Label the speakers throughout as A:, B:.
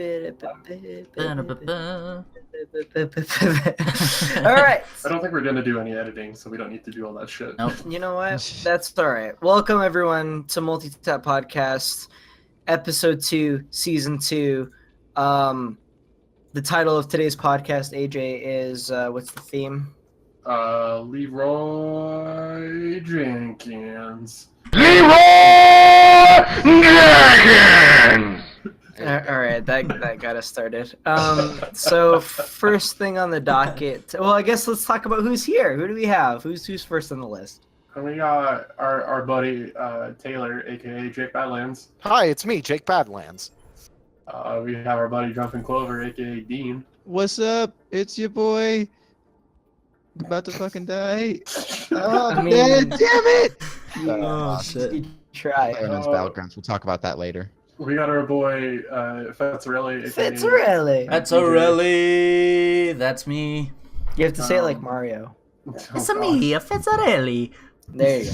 A: right.
B: I don't think we're gonna do any editing, so we don't need to do all that shit.
C: Nope.
A: You know what? That's all right. Welcome everyone to MultiTap Podcast, Episode 2, Season 2. The title of today's podcast, AJ, is what's the theme?
B: Leroy Jenkins.
D: Leroy Jenkins!
A: All right, that got us started. So first thing on the docket. Well, I guess let's talk about who's here. Who do we have? Who's first on the list?
B: And we got our buddy Taylor, aka Jake Badlands.
E: Hi, it's me, Jake Badlands.
B: We have our buddy Jumpin' Clover, aka Dean.
F: What's up? It's your boy. About to fucking die. Oh,
A: I mean-
F: man, damn it!
A: Oh shit! You try.
F: Fireman's Battlegrounds. We'll talk about that later.
B: We got our boy Fetzarelli, aka
A: Fitzarelli.
C: Fitzarelli, that's me.
A: You have to say it like Mario.
C: It's a me, a Fitzarelli.
A: There you go.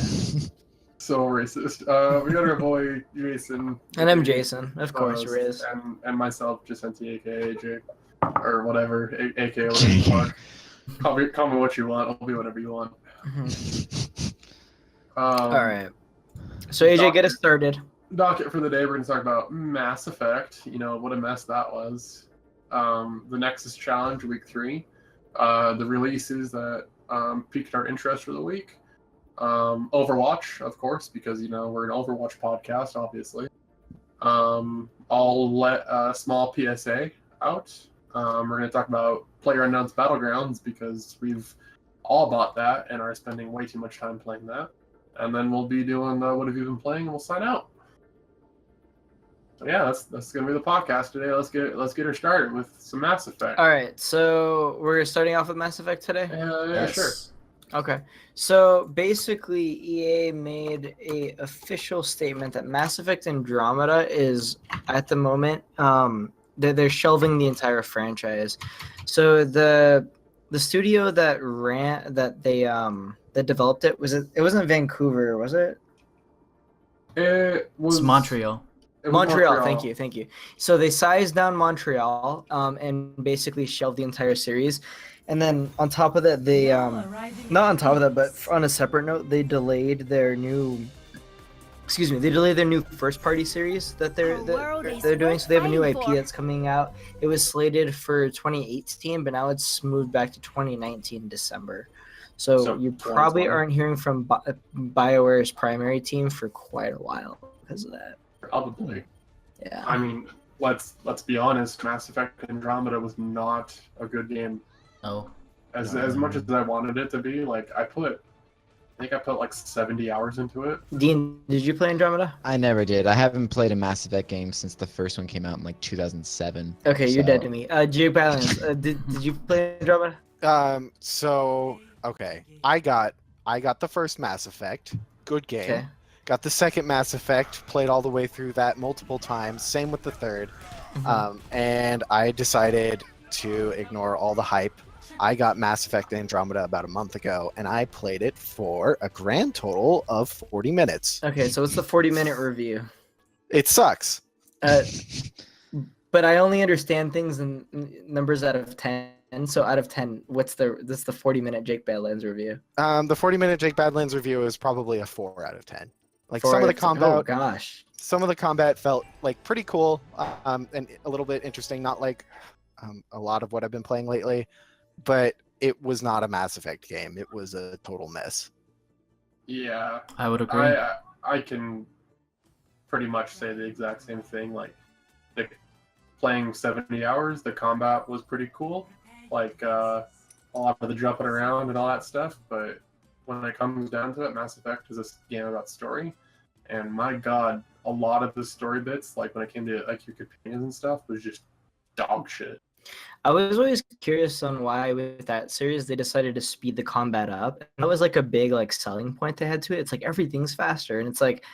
B: So racist. We got our boy Jason.
A: And I'm Jason, of course, Riz.
B: And myself, Jacinti, aka Jake. Or whatever, aka whatever you want. Call me what you want, I'll be whatever you want.
A: All right. So AJ, get us started.
B: Docket for the day, we're going to talk about Mass Effect. You know, what a mess that was. The Nexus Challenge, Week 3. The releases that piqued our interest for the week. Overwatch, of course, because, you know, we're an Overwatch podcast, obviously. I'll let a small PSA out. We're going to talk about PlayerUnknown's Battlegrounds because we've all bought that and are spending way too much time playing that. And then we'll be doing what have you been playing, and we'll sign out. So yeah, that's gonna be the podcast today. Let's get her started with some Mass Effect.
A: All right. So we're starting off with Mass Effect today.
B: Yeah, sure.
A: Okay. So basically, EA made a official statement that Mass Effect Andromeda is at the moment they're shelving the entire franchise. So the studio that developed it wasn't Vancouver, was it?
B: It was
C: It's Montreal.
A: Montreal. Thank you. So they sized down Montreal and basically shelved the entire series. And then on top of that, they not on top of that, but on a separate note, they delayed their new first party series that they're doing. So they have a new IP that's coming out. It was slated for 2018, but now it's moved back to 2019 December. So you probably aren't hearing from BioWare's primary team for quite a while because of that.
B: Probably.
A: Yeah.
B: I mean, let's be honest. Mass Effect Andromeda was not a good game.
C: Oh.
B: As much as I wanted it to be, like I put like 70 hours into it.
A: Dean, did you play Andromeda?
F: I never did. I haven't played a Mass Effect game since the first one came out in like 2007.
A: Okay, you're dead to me. Jake Balance, did you play Andromeda?
E: Okay. I got the first Mass Effect. Good game.
A: Okay.
E: Got the second Mass Effect, played all the way through that multiple times. Same with the third. And I decided to ignore all the hype. I got Mass Effect Andromeda about a month ago, and I played it for a grand total of 40 minutes.
A: Okay, so what's the 40-minute review?
E: It sucks.
A: But I only understand things in numbers out of 10. So out of 10, what's the 40-minute Jake Badlands review?
E: The 40-minute Jake Badlands review is probably a 4 out of 10. Like
A: 4
E: some of the
A: out 10.
E: combat.
A: Oh gosh.
E: Some of the combat felt like pretty cool and a little bit interesting, not like a lot of what I've been playing lately, but it was not a Mass Effect game. It was a total mess.
B: Yeah,
C: I would agree.
B: I can pretty much say the exact same thing. Like playing 70 hours, the combat was pretty cool. Like a lot of the jumping around and all that stuff, but when it comes down to it, Mass Effect is a game about story. And my god, a lot of the story bits, like when it came to like your companions and stuff, was just dog shit.
A: I was always curious on why with that series they decided to speed the combat up. That was like a big like selling point they had to it. It's like everything's faster, and it's like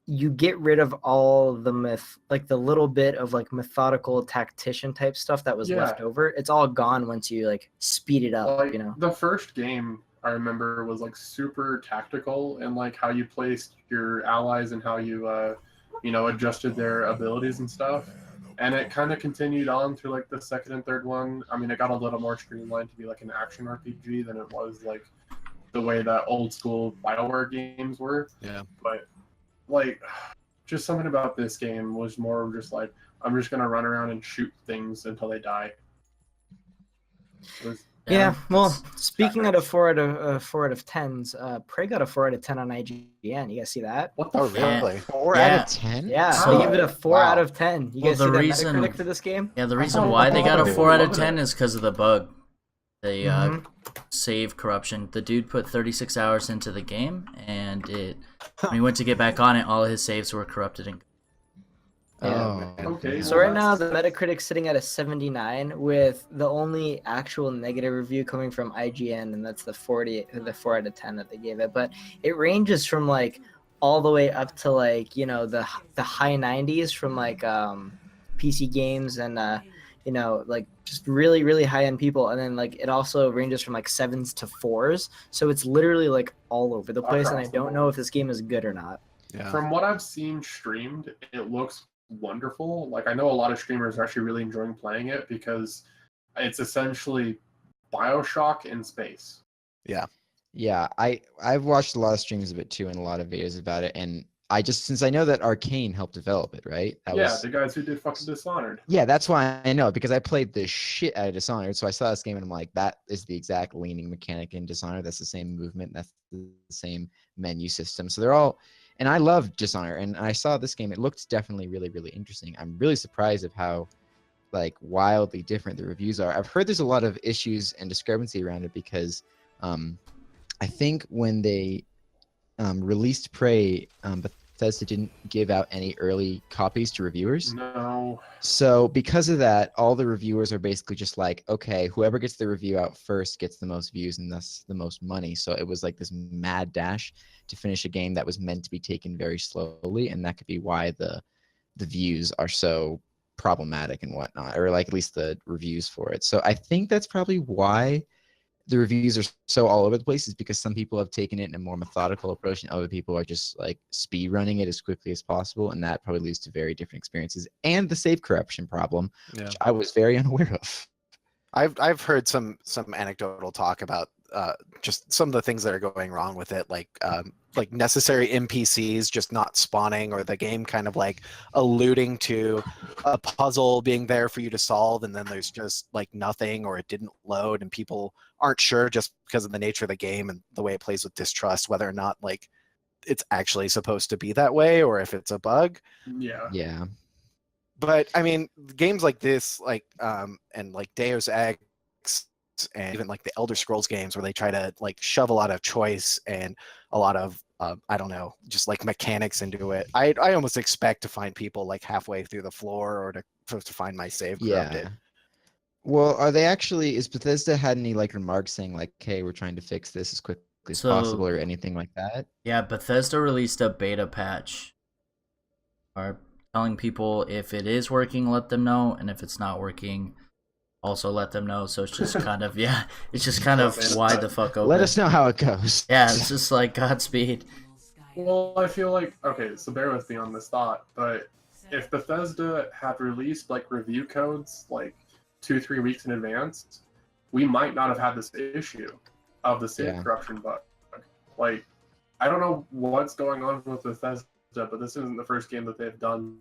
A: you get rid of all the like the little bit of like methodical tactician type stuff that was left over. It's all gone once you like speed it up.
B: Like,
A: you know,
B: the first game I remember was like super tactical and like how you placed your allies and how you adjusted their abilities and stuff. And it kind of continued on through like the second and third one. I mean, it got a little more streamlined to be like an action RPG than it was like the way that old school BioWare games were.
E: Yeah.
B: But like, just something about this game was more of just like, I'm just gonna run around and shoot things until they die. It was,
A: Yeah, well,
C: that's-
A: speaking out of 4 out of 10s, Prey got a 4 out of 10 on IGN. You guys see that?
B: what the
E: Oh,
B: fuck?
E: really?
F: 4
C: Yeah.
F: out of 10?
A: Yeah,
C: So-
A: they give it a 4
E: Wow.
A: out of 10. You
C: Well,
A: guys
C: the
A: see that
C: reason-
A: Metacritic for this game?
C: Yeah, the reason
B: thought-
C: why
B: I
C: they
B: thought
C: got a
B: they
C: 4 out of
B: loved
C: 10
B: it.
C: is because of the bug. The
A: Mhm.
C: save corruption. The dude put 36 hours into the game, and when he went to get back on it, all his saves were corrupted. And
F: Oh.
B: Okay.
A: So right now the Metacritic's sitting at a 79, with the only actual negative review coming from IGN, and that's the 4 out of 10 that they gave it. But it ranges from like all the way up to like, you know, the high 90s from like PC games and you know, like just really, really high end people. And then like it also ranges from like 7s to 4s. So it's literally like all over the place. And I
B: Across the
A: don't know
B: board.
A: if this game is good or not.
E: Yeah.
B: From what I've seen streamed, it looks wonderful. Like I know a lot of streamers are actually really enjoying playing it because it's essentially BioShock in space.
F: Yeah, I've watched a lot of streams of it too and a lot of videos about it, and since I know that Arcane helped develop it, right?
B: The guys who did fucking Dishonored.
F: Yeah, that's why I know, because I played the shit out of Dishonored. So I saw this game and I'm like, that is the exact leaning mechanic in Dishonored. That's the same movement. That's the same menu system. So they're all, and I love Dishonored. And I saw this game. It looked definitely really, really interesting. I'm really surprised of how like wildly different the reviews are. I've heard there's a lot of issues and discrepancy around it because I think when they released Prey, Bethesda didn't give out any early copies to reviewers.
B: No.
F: So because of that, all the reviewers are basically just like, okay, whoever gets the review out first gets the most views and thus the most money. So it was like this mad dash to finish a game that was meant to be taken very slowly, and that could be why the views are so problematic and whatnot, or like at least the reviews for it. So I think that's probably why the reviews are so all over the place, is because some people have taken it in a more methodical approach and other people are just like speed running it as quickly as possible, and that probably leads to very different experiences and the save corruption problem, which I was very unaware of.
E: I've heard some anecdotal talk about just some of the things that are going wrong with it, like necessary NPCs just not spawning, or the game kind of like alluding to a puzzle being there for you to solve, and then there's just like nothing, or it didn't load, and people aren't sure just because of the nature of the game and the way it plays with distrust whether or not like it's actually supposed to be that way or if it's a bug.
B: Yeah.
F: Yeah.
E: But I mean, games like this, like and like Deus Ex, and even like the Elder Scrolls games, where they try to like shove a lot of choice and a lot of I don't know, just like mechanics into it. I almost expect to find people like halfway through the floor, or to find my save corrupted.
F: Yeah. Well, are they actually, is Bethesda had any like remarks saying like, hey, we're trying to fix this as quickly as possible, or anything like that?
C: yeah, Bethesda released a beta patch, or telling people if it is working, let them know, and if it's not working, also let them know. So it's just kind of it's just kind of wide the fuck open.
F: Let us know how it goes.
C: Yeah, it's just like Godspeed.
B: Well, I feel like, okay, so bear with me on this thought, but if Bethesda had released like review codes like 2-3 weeks in advance, we might not have had this issue of the save corruption bug. Like, I don't know what's going on with Bethesda, but this isn't the first game that they've done.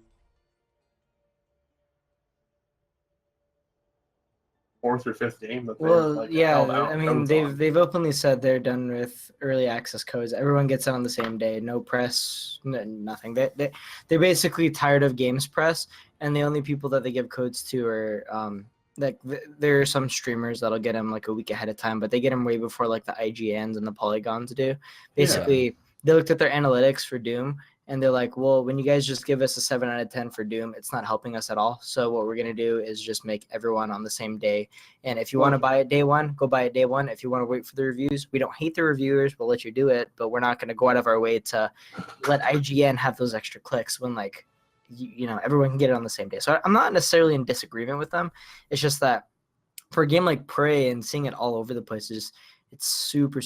B: Fourth or fifth game that they've held out
A: I mean
B: codes on.
A: they've openly said they're done with early access codes. Everyone gets it on the same day, no press, nothing. They're basically tired of games press, and the only people that they give codes to are like there are some streamers that'll get them like a week ahead of time, but they get them way before like the IGNs and the Polygons do. Basically, they looked at their analytics for Doom, and they're like, well, when you guys just give us a 7 out of 10 for Doom, it's not helping us at all. So what we're going to do is just make everyone on the same day. And if you want to buy it day one, go buy it day one. If you want to wait for the reviews, we don't hate the reviewers. We'll let you do it, but we're not going to go out of our way to let IGN have those extra clicks when like, you know, everyone can get it on the same day. So I'm not necessarily in disagreement with them. It's just that for a game like Prey and seeing it all over the place, it's super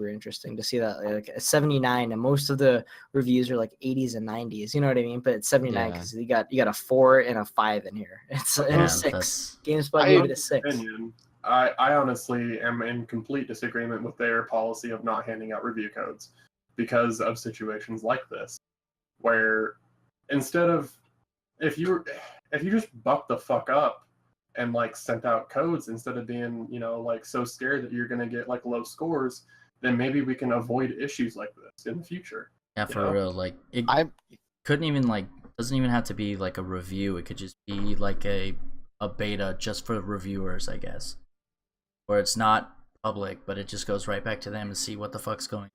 A: interesting to see that like a 79, and most of the reviews are like 80s and 90s. You know what I mean? But it's 79
F: Yeah.
A: because you got a 4 and a 5 in here. It's and
C: Yeah,
A: a 6.
C: that's-
A: GameSpot
B: I
A: gave
B: have
A: it a 6.
B: opinion. I honestly am in complete disagreement with their policy of not handing out review codes because of situations like this, where instead of if you just buck the fuck up and like sent out codes instead of being like so scared that you're gonna get like low scores, then maybe we can avoid issues like this in the future.
C: Yeah, for real. Like it
E: I'm
C: couldn't even like doesn't even have to be like a review. It could just be like a beta just for reviewers, I guess, where it's not public, but it just goes right back to them to see what the fuck's going.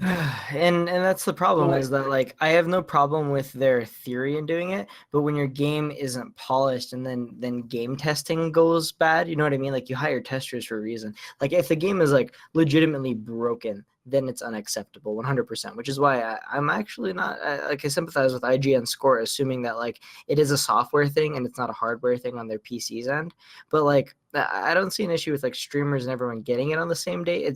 A: And that's the problem
B: Well,
A: is that like I have no problem with their theory in doing it, but when your game isn't polished and then game testing goes bad, you know what I mean? Like you hire testers for a reason. Like if the game is like legitimately broken, then it's unacceptable 100%, which is why I'm actually not like I sympathize with IGN score, assuming that like it is a software thing and it's not a hardware thing on their PC's end. But like I don't see an issue with like streamers and everyone getting it on the same day.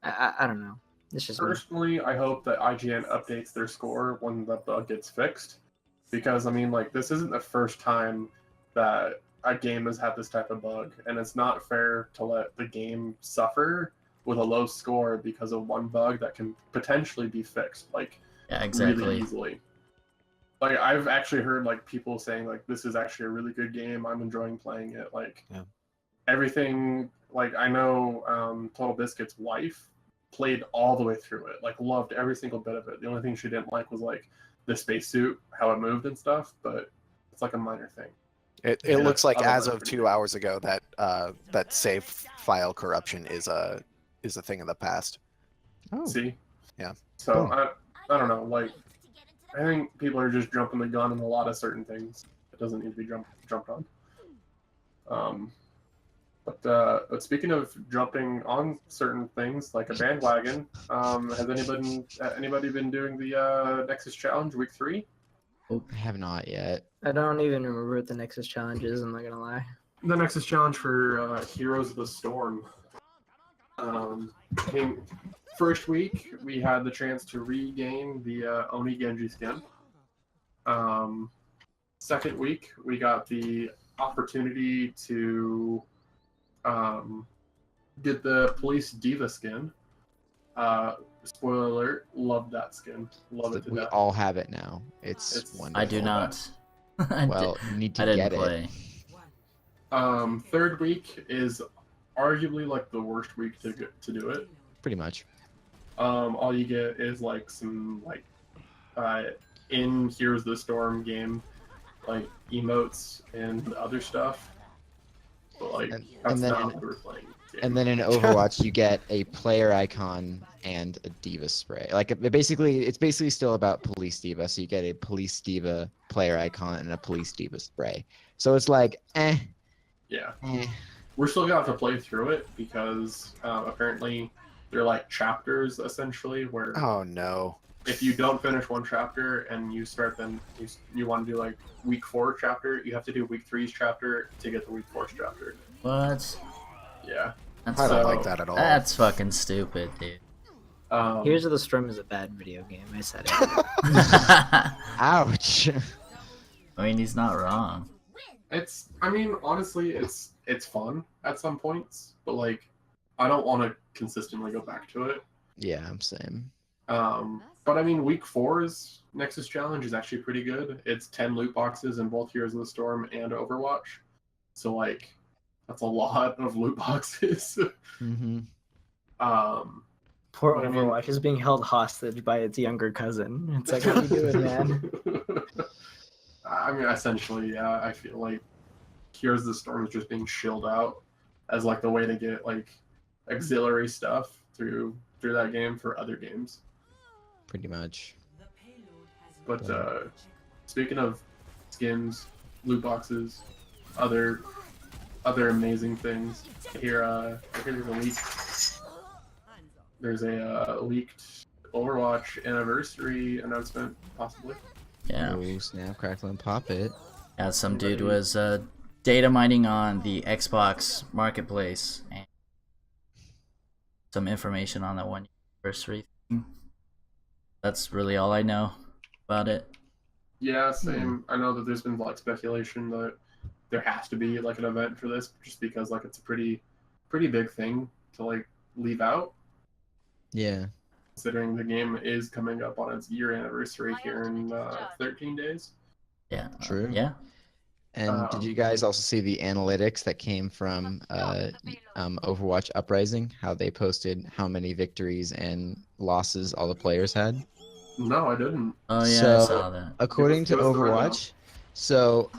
A: I don't know. It's just me.
B: Personally, I hope that IGN updates their score when the bug gets fixed, because I mean, like, this isn't the first time that a game has had this type of bug, and it's not fair to let the game suffer with a low score because of one bug that can potentially be fixed, like,
C: Yeah, exactly.
B: really easily. Like, I've actually heard like people saying like, this is actually a really good game. I'm enjoying playing it. Like, everything. Like, I know Total Biscuit's wife played all the way through it, like loved every single bit of it. The only thing she didn't like was like the spacesuit, how it moved and stuff, but it's like a minor thing.
E: It looks like
B: otherwise
E: as of
B: pretty
E: 2
B: good.
E: hours ago that that save file corruption is a thing of the past.
F: Oh,
B: See?
E: Yeah.
B: So
F: Cool.
B: I don't know, like I think people are just jumping the gun on a lot of certain things. It doesn't need to be jumped on. But speaking of jumping on certain things like a bandwagon, has anybody been doing the Nexus Challenge Week 3?
F: I have not yet.
A: I don't even remember what the Nexus challenge is. I'm not gonna lie.
B: The Nexus Challenge for Heroes of the Storm. I think first week we had the chance to regain the Oni Genji skin. Second week we got the opportunity to get the Police Diva skin. Spoiler alert, love that skin. Love it to
F: We
B: death.
F: all have it now. It's
B: It's-
F: wonderful.
C: I do not.
F: Well, you need
C: I
F: to
C: didn't
F: get
C: play.
F: it.
B: Third week is arguably like the worst week to do it.
F: Pretty much.
B: All you get is like some like in Heroes of the Storm game, like emotes and other stuff. But like
F: And
B: that's
F: then
B: not
F: in-
B: what we're playing.
F: And then in Overwatch, you get a player icon and a diva spray. Like it's basically still about police diva. So you get a police diva player icon and a police diva spray. So it's like,
B: Yeah, we're still gonna have to play through it because apparently they're like chapters essentially where
E: Oh no.
B: if you don't finish one chapter and you start then you want to do like week 4 chapter, you have to do week 3's chapter to get the week 4's chapter.
C: What?
B: Yeah.
C: That's
E: I don't
B: So-
E: like that at all.
C: That's fucking stupid, dude.
A: Here's of the Storm is a bad video game. I said it.
F: ouch.
C: I mean, he's not wrong.
B: I mean, honestly, it's fun at some points, but like, I don't want to consistently go back to it.
F: Yeah, I'm same.
B: But I mean, week 4's Nexus Challenge is actually pretty good. It's 10 loot boxes in both Heroes of the Storm and Overwatch. So like, that's a lot of loot boxes.
F: Mm-hmm.
A: Poor
B: But I mean-
A: Overwatch is being held hostage by its younger cousin. It's like, what are you doing, man?
B: I mean, essentially, yeah. I feel like Heroes of the Storm is just being shilled out as like the way to get like auxiliary stuff through that game for other games.
F: Pretty much.
B: But speaking of skins, loot boxes, other amazing things, here there's a leaked Overwatch anniversary announcement, possibly.
C: Yeah.
F: Oh, snap, crackle, and pop it.
C: Yeah, some dude was data mining on the Xbox marketplace, and some information on that 1 year anniversary thing. That's really all I know about it.
B: Yeah, same. I know that there's been like speculation that there has to be like an event for this, just because like it's a pretty big thing to like leave out,
F: Yeah.
B: considering the game is coming up on its year anniversary here in 13 days.
C: Yeah.
F: True.
C: Yeah.
F: And did you guys also see the analytics that came from Overwatch Uprising? How they posted how many victories and losses all the players had?
B: No, I didn't.
C: Oh yeah, I
F: So,
C: saw that.
F: according to
B: Give us the rundown.
F: Overwatch, so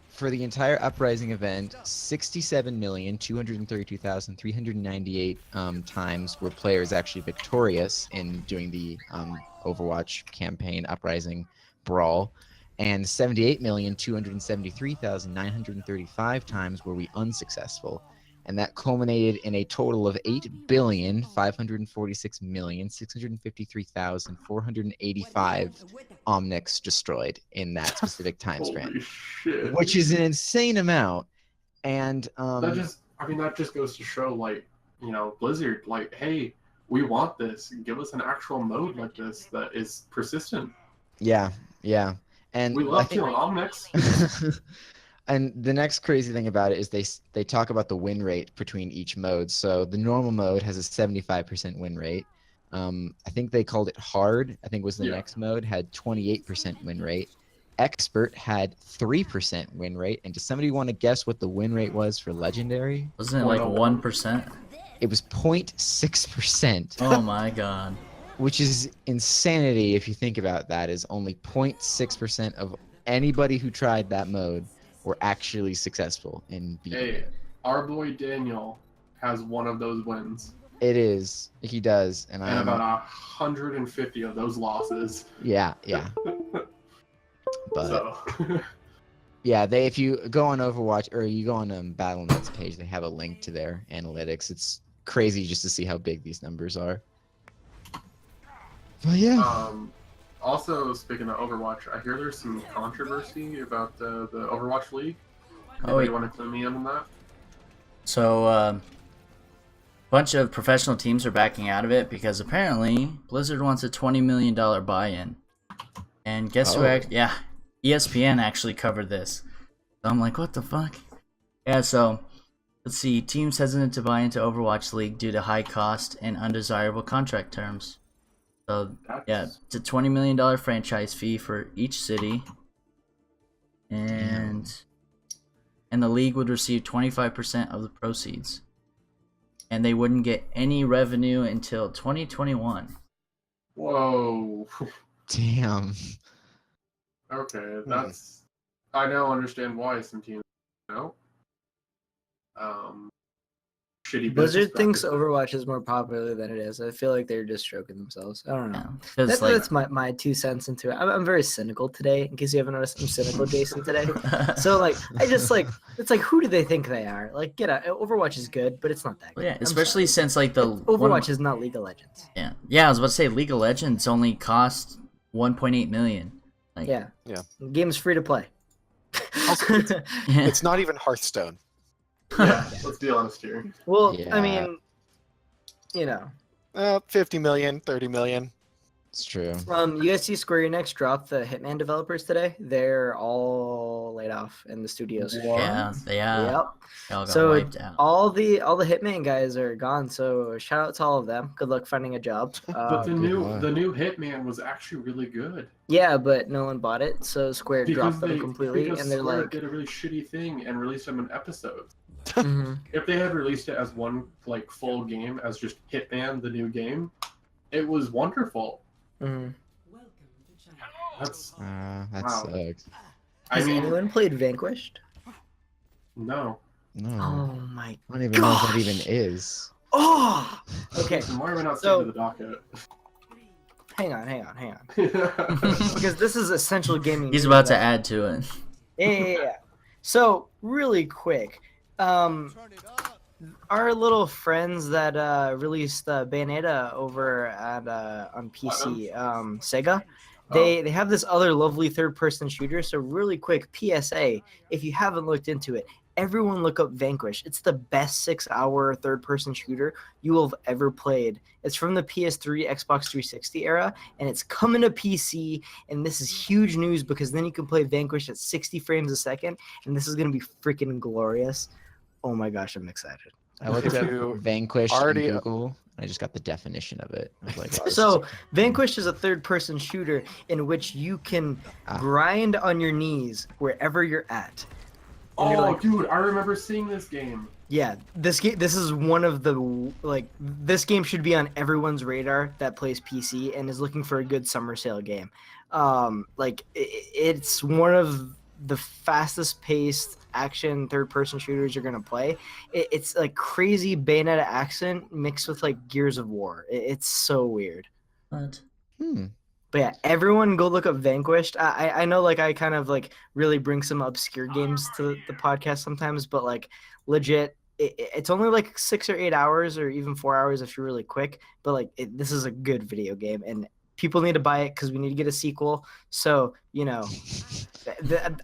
F: for the entire Uprising event, 67,232,398 times were players actually victorious in doing the Overwatch campaign Uprising Brawl, and 78,273,935 times were we unsuccessful. And that culminated in a total of 8,546,653,485 Omnics destroyed in that specific time span,
B: Holy shit!
F: which is an insane amount. And
B: that just goes to show, like, Blizzard, like, hey, we want this. Give us an actual mode like this that is persistent.
F: yeah, and
B: We
F: I
B: love
F: think-
B: killing Omnics.
F: And the next crazy thing about it is they talk about the win rate between each mode. So the normal mode has a 75% win rate. I think they called it hard. I think was the next mode, had 28% win rate. Expert had 3% win rate. And does somebody want to guess what the win rate was for legendary?
C: Wasn't it like 1%?
F: It was 0.6%.
C: Oh my god.
F: Which is insanity if you think about that. Is only 0.6% of anybody who tried that mode were actually successful in beating
B: Hey,
F: it.
B: our boy Daniel has one of those wins.
F: It is. He does. And
B: about 150 of those losses.
F: Yeah. But
B: So
F: yeah, if you go on Overwatch or you go on Battle.net's page, they have a link to their analytics. It's crazy just to see how big these numbers are. But yeah.
B: Also, speaking of Overwatch, I hear there's some controversy about the Overwatch League.
C: Oh,
B: You want to clue me in on that?
C: So, a bunch of professional teams are backing out of it because apparently Blizzard wants a $20 million buy-in. And guess who? Yeah, ESPN actually covered this. So I'm like, what the fuck? Yeah, so let's see. Teams hesitant to buy into Overwatch League due to high cost and undesirable contract terms. So yeah, it's a $20 million franchise fee for each city, and the league would receive 25% of the proceeds, and they wouldn't get any revenue until 2021.
B: Whoa.
F: Damn.
B: Okay, that's. I now understand why some teams shitty.
A: Blizzard thinks Overwatch is more popular than it is. I feel like they're just stroking themselves. I don't know.
C: Yeah,
A: That's my 2 cents into it. I'm very cynical today. In case you haven't noticed, I'm cynical, Jason, today. So like, I just like, it's like, who do they think they are? Like, get out. Overwatch is good, but it's not that good.
C: Yeah, especially since like the
A: Overwatch is not League of Legends.
C: Yeah. I was about to say League of Legends only cost 1.8 million. Like,
E: Yeah.
A: The game's free to play.
E: Also, it's not even Hearthstone.
B: Yeah, let's be honest here.
A: Well,
F: Yeah.
A: I mean,
E: 50 million, 30 million.
F: It's true.
A: you guys see Square Enix dropped the Hitman developers today? They're all laid off in the studios.
C: Yeah.
A: Yep.
C: They all got
A: So
C: wiped out.
A: all the Hitman guys are gone. So shout out to all of them. Good luck finding a job.
B: But the
F: luck.
B: new Hitman was actually really good.
A: Yeah, but no one bought it, so Square dropped them completely,
B: because
A: and they're
B: Square
A: like,
B: did a really shitty thing and released them in episodes.
A: mhm.
B: If they had released it as one like full game, as just Hitman, the new game, it was wonderful.
A: Mhm.
B: That's
F: That
B: Wow.
F: sucks.
B: I
A: Has
B: mean,
A: anyone played Vanquished?
B: no.
F: No.
A: Oh my!
F: I don't even know what that
A: gosh.
F: even is.
A: Oh. Okay,
B: So why are we not
A: So-
B: saving the docket?
A: hang on. Because this is essential gaming.
C: He's
A: news
C: about to
A: that-
C: add to it.
A: Yeah. So really quick, our little friends that released Bayonetta over at on PC, Sega, They have this other lovely third-person shooter. So really quick, PSA, if you haven't looked into it, everyone look up Vanquish. It's the best 6-hour third-person shooter you will have ever played. It's from the PS3, Xbox 360 era, and it's coming to PC. And this is huge news because then you can play Vanquish at 60 frames a second, and this is gonna be freaking glorious. Oh my gosh, I'm excited.
F: I looked
E: If
F: up
E: you
F: Vanquish
E: already-
F: in Google. I just got the definition of it. I was like, wow, this
A: So,
F: is-
A: Vanquish is a third-person shooter in which you can
F: Ah.
A: grind on your knees wherever you're at. And you're
B: Oh,
A: like,
B: dude, I remember seeing this game.
A: yeah, this is one of the this game should be on everyone's radar that plays PC and is looking for a good summer sale game. It's one of the fastest paced action third person shooters you're gonna play. It's like crazy Bayonetta accent mixed with like Gears of War. It's so weird.
C: What?
A: But yeah, everyone go look up Vanquished. I know like I kind of like really bring some obscure games to the podcast sometimes, but like legit, it's only like 6 or 8 hours or even 4 hours if you're really quick. But like this is a good video game, and people need to buy it because we need to get a sequel. So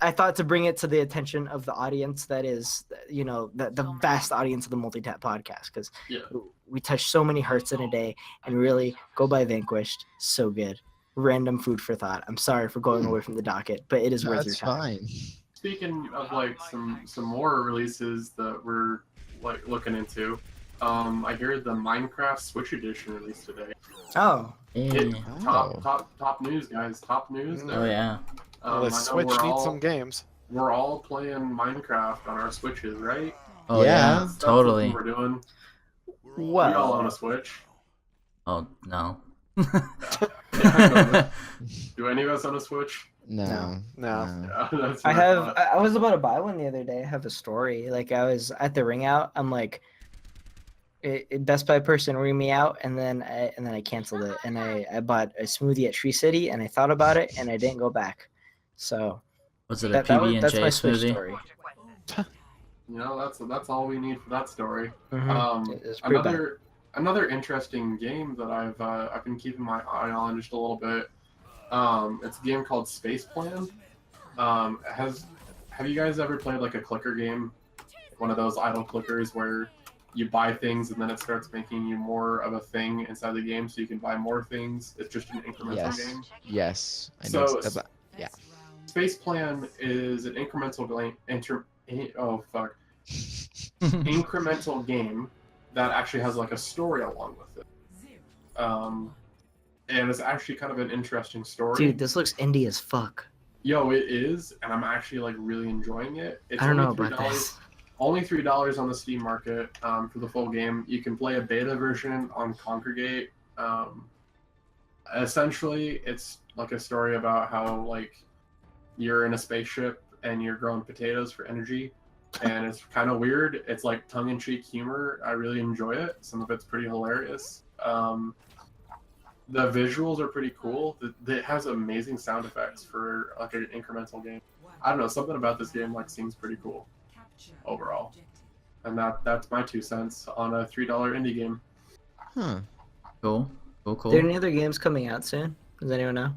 A: I thought to bring it to the attention of the audience that is the vast audience of the MultiTap podcast, because
B: Yeah.
A: we touch so many hearts in a day, and really go buy Vanquished. So good. Random food for thought. I'm sorry for going away from the docket, but it is worth your
F: That's
A: time.
F: fine.
B: Speaking of like some more releases that we're like looking into, I hear the Minecraft Switch Edition released today.
A: Oh,
C: Hey.
B: Top news, guys. Top news.
C: Oh yeah.
E: Well, the
B: I know
E: Switch needs some games.
B: We're all playing Minecraft on our Switches, right?
C: Oh
F: Yeah.
C: yeah.
B: That's
C: Totally.
B: what we're doing. We all own
A: well,
B: a Switch.
C: Oh no.
B: Do any of us own a Switch?
F: No.
E: No.
B: Yeah, that's
A: I
B: what
A: have.
B: thought.
A: I was about to buy one the other day. I have a story. Like I was at the ring out. I'm like, Best Buy person ring me out, and then I canceled it, and I bought a smoothie at Tree City, and I thought about it, and I didn't go back. So
C: Was it a
A: that's
C: PB&J
A: my Switch
C: smoothie?
A: story.
B: You know, that's all we need for that story.
A: Mhm. It's pretty bad.
B: Another interesting game that I've been keeping my eye on just a little bit. It's a game called Space Plan. Have you guys ever played like a clicker game? One of those idle clickers where you buy things and then it starts making you more of a thing inside the game, so you can buy more things. It's just an incremental
F: Yes.
B: game.
F: Yes. I
B: So,
F: know it's about, yeah.
B: Space Plan is an incremental incremental game that actually has like a story along with it. And it's actually kind of an interesting story.
A: Dude, this looks indie as fuck.
B: Yo, it is, and I'm actually like really enjoying it. It's
A: I don't know
B: only
A: about
B: $3.
A: this.
B: Only $3 on the Steam market for the full game. You can play a beta version on Congregate. Essentially, it's like a story about how like you're in a spaceship and you're growing potatoes for energy, and it's kind of weird. It's like tongue-in-cheek humor. I really enjoy it. Some of it's pretty hilarious. The visuals are pretty cool. It has amazing sound effects for like an incremental game. I don't know, something about this game like seems pretty cool overall. And that's my 2 cents on a $3 indie game.
F: Huh.
C: Cool. Cool.
A: Are there
C: Cool.
A: any other games coming out soon? Does anyone know?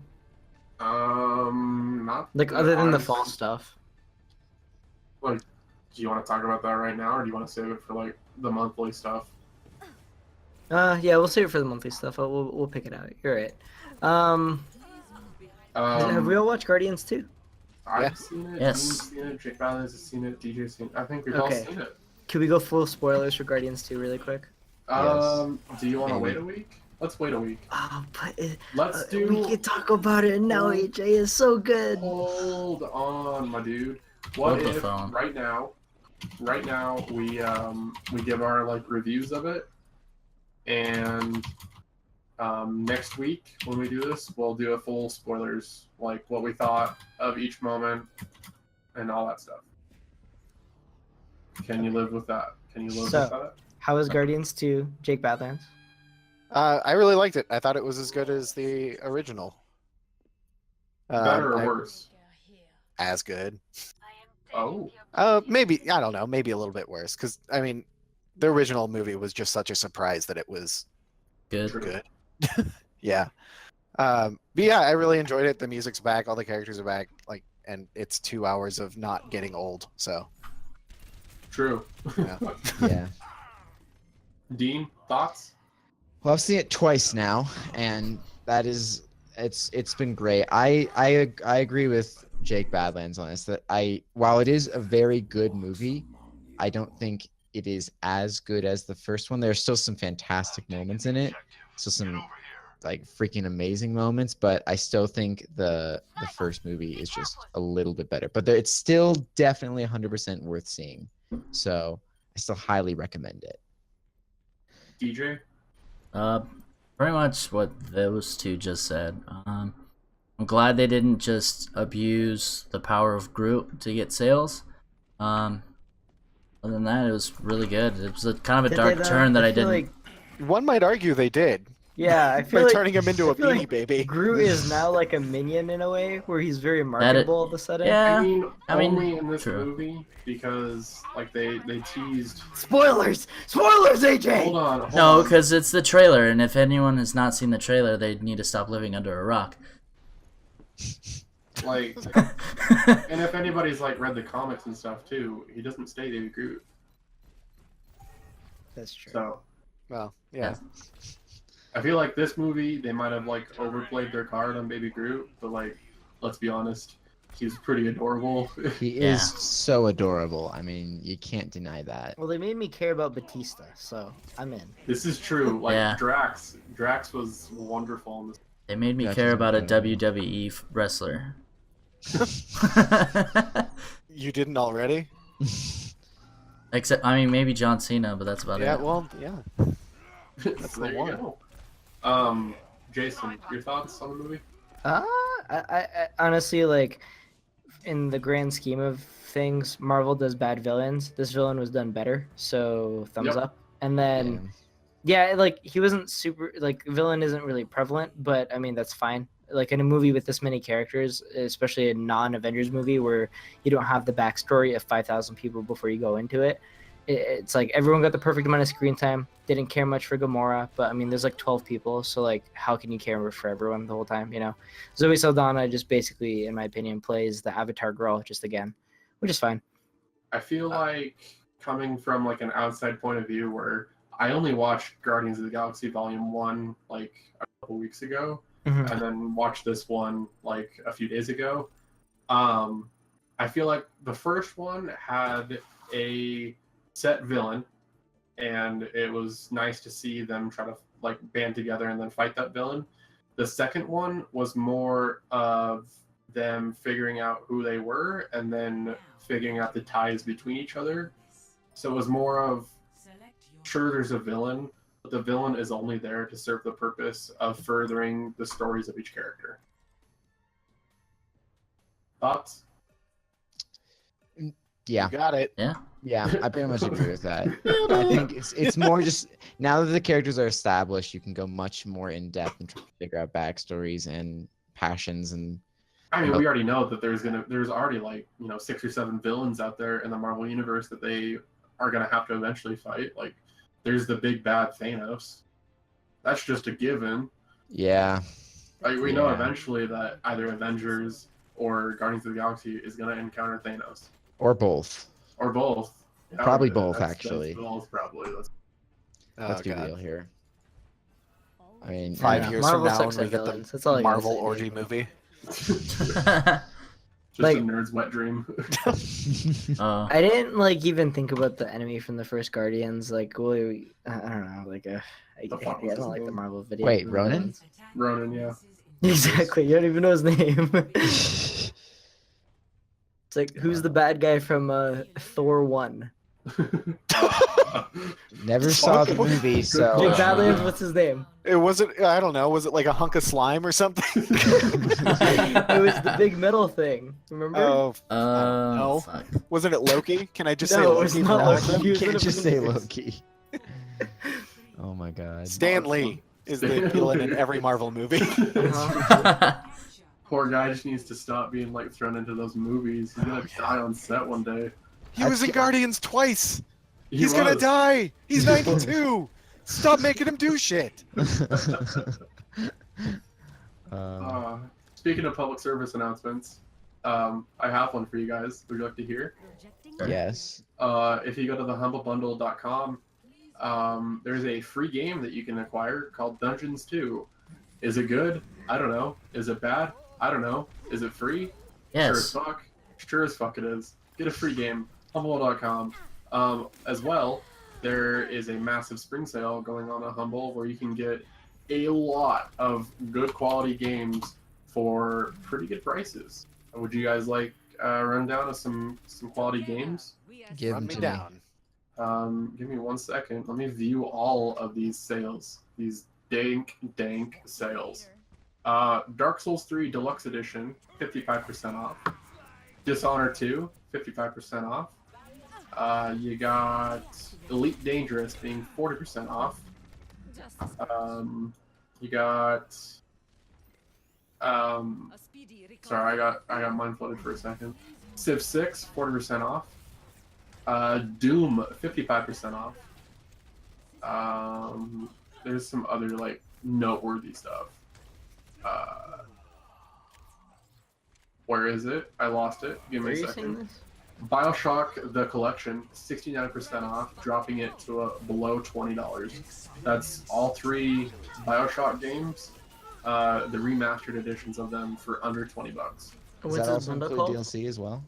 B: Not
A: Like
B: that
A: other than the
B: I've-
A: fall stuff.
B: Like, do you want to talk about that right now, or do you want to save it for like the monthly stuff?
A: Yeah, we'll save it for the monthly stuff. We'll pick it out. You're right. Have we all watched Guardians 2?
B: I've
E: Yeah.
B: seen it.
C: Yes.
B: Dean's seen it. Jake Balance has seen it. DJ's seen it. I think we've all
A: Okay.
B: seen it.
A: Can we go full spoilers for Guardians 2 really quick?
B: Do you want to
F: Maybe.
B: wait a week? Let's wait a week.
A: Oh, but
B: Let's do.
A: we can talk about it now. AJ is so good.
B: Hold on, my dude. What
C: Hold the
B: if
C: phone.
B: right now we give our like reviews of it, and next week when we do this, we'll do a full spoilers, like what we thought of each moment and all that stuff. Can you live with that? Can you live
A: So-
B: with that?
A: How is Guardians 2, Jake Badlands?
E: I really liked it. I thought it was as good as the original.
B: Better or
E: I-
B: worse?
E: As good.
B: Oh,
E: Maybe, I don't know, maybe a little bit worse. Because, I mean, the original movie was just such a surprise that it was
C: Good.
B: true.
E: good. Yeah. But yeah, I really enjoyed it. The music's back, all the characters are back, like, and it's 2 hours of not getting old. So
B: True.
E: yeah.
F: Yeah.
B: Dean, thoughts?
F: Well, I've seen it twice now, and that is it's been great. I agree with Jake Badlands on this, that while it is a very good movie, I don't think it is as good as the first one. There's still some fantastic moments in it, still some like freaking amazing moments, but I still think the first movie is just a little bit better. But it's still definitely 100% worth seeing. So I still highly recommend it.
B: DJ?
C: Pretty much what those two just said. I'm glad they didn't just abuse the power of Groot to get sales. Other than that, it was really good. It was kind of a dark turn that I
A: feel
C: didn't.
A: Like,
E: One might argue they did.
A: yeah, I feel
E: By
A: like
E: turning him into
A: I
E: a
A: feel
E: beanie
A: like
E: baby.
A: Groot is now like a minion in a way, where he's very marketable all of a sudden.
C: Yeah,
B: Only in this
C: true.
B: movie because like they teased.
A: Spoilers, AJ.
B: Hold on.
C: No, because it's the trailer, and if anyone has not seen the trailer, they need to stop living under a rock.
B: Like, and if anybody's like read the comics and stuff too, he doesn't stay Baby Groot.
A: That's true.
B: So
E: Well, yeah.
B: I feel like this movie they might have like overplayed their card on Baby Groot, but like, let's be honest, he's pretty adorable.
F: He
C: Yeah.
F: is so adorable. I mean, you can't deny that.
A: Well, they made me care about Batista, so I'm in.
B: This is true. Like
C: Yeah.
B: Drax was wonderful in this.
C: They made me
F: Gotcha.
C: care about a WWE wrestler.
E: You didn't already?
C: Except, I mean, maybe John Cena, but that's about
E: Yeah,
C: it.
E: well, yeah.
B: That's
E: the one.
B: Jason, your thoughts on the movie?
A: I honestly, like, in the grand scheme of things, Marvel does bad villains. This villain was done better, so thumbs
B: Yep.
A: up. And then, yeah, like, he wasn't super, like, villain isn't really prevalent, but I mean, that's fine. Like, in a movie with this many characters, especially a non-Avengers movie where you don't have the backstory of 5,000 people before you go into it, it's like everyone got the perfect amount of screen time. Didn't care much for Gamora, but I mean, there's like 12 people, so like, how can you care for everyone the whole time, you know? Zoe Saldana just basically, in my opinion, plays the Avatar girl just again, which is fine.
B: I feel like coming from like an outside point of view where I only watched Guardians of the Galaxy Volume 1 like a couple weeks ago, and then watched this one like a few days ago. I feel like the first one had a set villain, and it was nice to see them try to like band together and then fight that villain. The second one was more of them figuring out who they were and then figuring out the ties between each other. So it was more of, sure, there's a villain, but the villain is only there to serve the purpose of furthering the stories of each character. Thoughts?
F: Yeah.
E: You got it.
F: Yeah, I pretty much agree with that. I think it's more just now that the characters are established, you can go much more in depth and try to figure out backstories and passions and.
B: I mean, we already know that there's already like 6 or 7 villains out there in the Marvel universe that they are gonna have to eventually fight. Like, there's the big bad Thanos. That's just a given.
F: Yeah.
B: Like, we know eventually that either Avengers or Guardians of the Galaxy is gonna encounter Thanos.
F: Or both.
B: Or both. Yeah,
F: Probably both, actually.
B: That's both, probably.
F: Let's be real here. I mean,
E: 5
A: Yeah,
E: years
A: Marvel
E: from now,
A: sucks
E: when we
A: at
E: get
A: villains.
E: the
A: That's all I gotta
E: Marvel
A: say.
E: orgy movie.
B: Just
A: Like-
B: a nerd's wet dream.
A: I didn't like even think about the enemy from the first Guardians. Like, well, I don't know. Like, I
B: fuck was
A: don't
B: his
A: like the
B: name?
A: Marvel video.
F: Wait, Ronan?
B: Ronan, yeah.
A: Exactly. You don't even know his name. It's like, who's the bad guy from Thor 1?
F: Never saw the movie, so.
A: Jake Badlands, what's his name?
E: It wasn't. I don't know. Was it like a hunk of slime or something?
A: It was the big metal thing. Remember?
E: Oh, no.
C: Fuck.
E: Wasn't it Loki? Can I just say
A: No,
E: Loki?
A: it's
E: for
A: not
E: all
A: Loki.
E: of them?
A: He
F: You
A: was in
F: can't
A: a
F: just say
A: Avengers.
F: Loki. Oh my god.
E: Stan Lee is the villain in every Marvel movie.
B: Poor guy just needs to stop being like thrown into those movies. He's gonna die on set one day.
E: He was in Guardians twice.
B: He
E: He's gonna
B: was.
E: die. He's 92. Stop making him do shit.
B: Speaking of public service announcements, I have one for you guys. Would you like to hear?
F: Yes.
B: If you go to thehumblebundle.com, there's a free game that you can acquire called Dungeons 2. Is it good? I don't know. Is it bad? I don't know. Is it free?
C: Yes.
B: Sure as fuck. Sure as fuck it is. Get a free game. Humble.com. As well, there is a massive spring sale going on at Humble where you can get a lot of good quality games for pretty good prices. Would you guys like a rundown of some quality games?
F: Give
E: Run
F: them
E: me
F: to
E: down.
B: Give me 1 second. Let me view all of these sales. These dank sales. Dark Souls 3 Deluxe Edition, 55% off. Dishonored 2, 55% off. You got Elite Dangerous being 40% off. You got sorry, I got mind flooded for a second. Civ 6, 40% off. Doom, 55% off. There's some other like noteworthy stuff. Where is it? I lost it. Give me a second. BioShock The Collection, 69% off, dropping it to below $20. That's all 3 BioShock games, the remastered editions of them for under $20.
F: Does
A: What's
F: that
A: this
F: also
A: bundle
F: include
A: called?
F: DLC as well?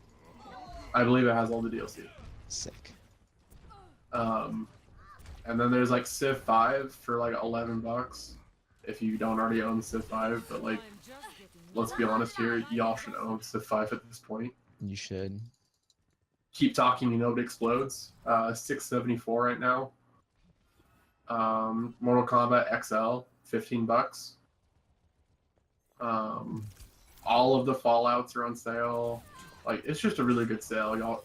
B: I believe it has all the DLC.
F: Sick.
B: And then there's like Civ 5 for like $11 if you don't already own Civ 5, but like, let's be honest here, y'all should own Civ 5 at this point.
F: You should.
B: Keep Talking, You Know It Explodes, $6.74 right now. Mortal Kombat XL, $15. All of the Fallouts are on sale. Like, it's just a really good sale. Y'all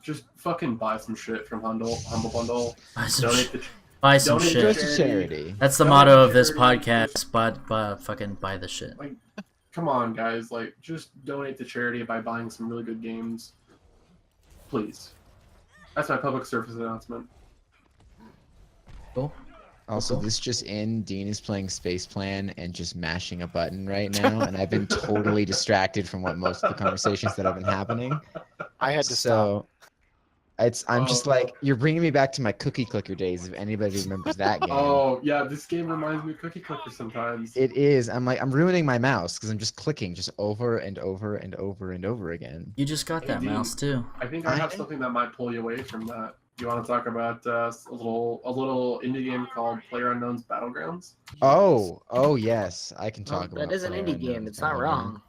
B: just fucking buy some shit from Humble Bundle.
C: Buy some
B: Donate
C: shit.
B: to
C: Buy some
B: donate
C: shit.
F: Just a charity.
C: That's the
B: Donate
C: motto
B: to
C: of this
B: charity.
C: podcast. But fucking buy the shit.
B: Like, come on, guys. Like, just donate to charity by buying some really good games. Please. That's my public service announcement.
C: Cool.
F: Also,
C: Cool.
F: this just in, Dean is playing Space Plan and just mashing a button right now, and I've been totally distracted from what most of the conversations that have been happening.
E: I had to stop.
F: So, I'm just like, you're bringing me back to my Cookie Clicker days, if anybody remembers that game.
B: Oh, yeah, this game reminds me of Cookie Clicker sometimes.
F: It is. I'm ruining my mouse because I'm just clicking just over and over and over and over again.
C: You just got that
B: Indeed.
C: mouse too.
B: I think I have something that might pull you away from that. You want to talk about a little indie game called PlayerUnknown's Battlegrounds?
F: Oh yes, I can talk about
A: That is an indie game. It's not wrong.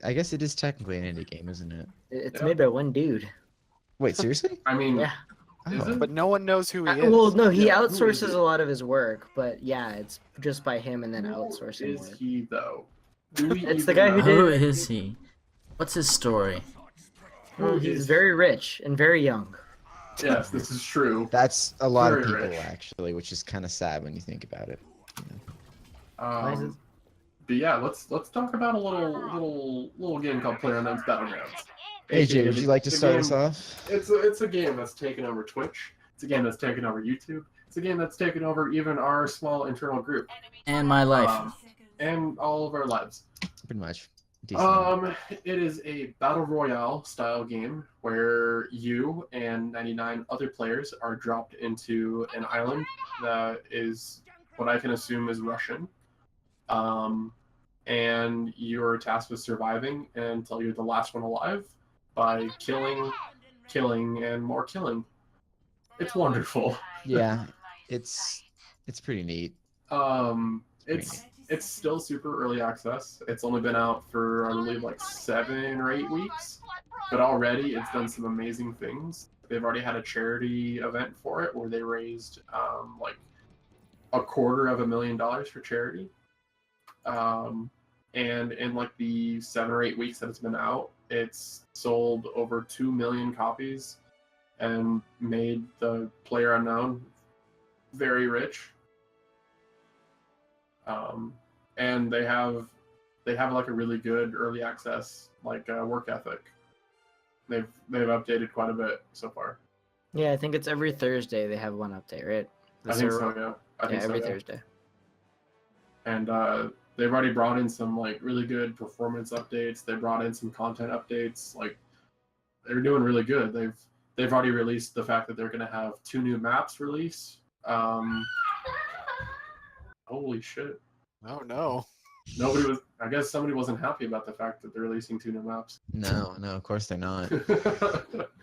F: I guess it is technically an indie game, isn't it?
A: It's
B: Yeah.
A: made by one dude.
F: Wait, seriously?
B: I mean,
A: Yeah.
B: is
F: Oh.
B: it?
E: But no one knows who he is.
A: Well, no, he
B: Yeah, who is
A: outsources
B: it?
A: a lot of his work, but yeah, it's just by him and then
B: Who
A: outsourcing
B: is
A: work.
B: he though? Do we
A: It's the
B: even
A: guy who
B: know?
A: did-
C: Who is he? What's his story?
A: Well,
B: Who
A: he's
B: is-
A: very rich and very young.
B: Yes, this is true.
F: That's a lot of
B: Very
F: people
B: rich.
F: actually, which is kind of sad when you think about it.
A: Why is it-
B: But yeah, let's talk about a little game called PlayerUnknown's Battlegrounds.
F: AJ, would you like to
B: It's a
F: start
B: game-
F: us off?
B: It's a game that's taken over Twitch. It's a game that's taken over YouTube. It's a game that's taken over even our small internal group
C: And my life.
B: and all of our lives.
F: Pretty much. Decent.
B: It is a battle royale style game where you and 99 other players are dropped into an island that is what I can assume is Russian. And you're tasked with surviving until you're the last one alive by killing, and more killing. It's wonderful.
F: Yeah, it's pretty neat.
B: It's still super early access. It's only been out for, I believe, like 7 or 8 weeks, but already it's done some amazing things. They've already had a charity event for it where they raised like $250,000 for charity. And in like the 7 or 8 weeks that it's been out, it's sold over 2 million copies and made the PlayerUnknown very rich. And they have like a really good early access like work ethic. They've updated quite a bit so far.
A: Yeah, I think it's every Thursday they have one update, right?
B: I think so, yeah. I think
A: Yeah, every
B: so, yeah.
A: Thursday.
B: And they've already brought in some like really good performance updates. They brought in some content updates. Like they're doing really good. They've already released the fact that they're going to have 2 new maps release. Holy shit!
E: Oh no.
B: I guess somebody wasn't happy about the fact that they're releasing 2 new maps.
F: No, of course they're not.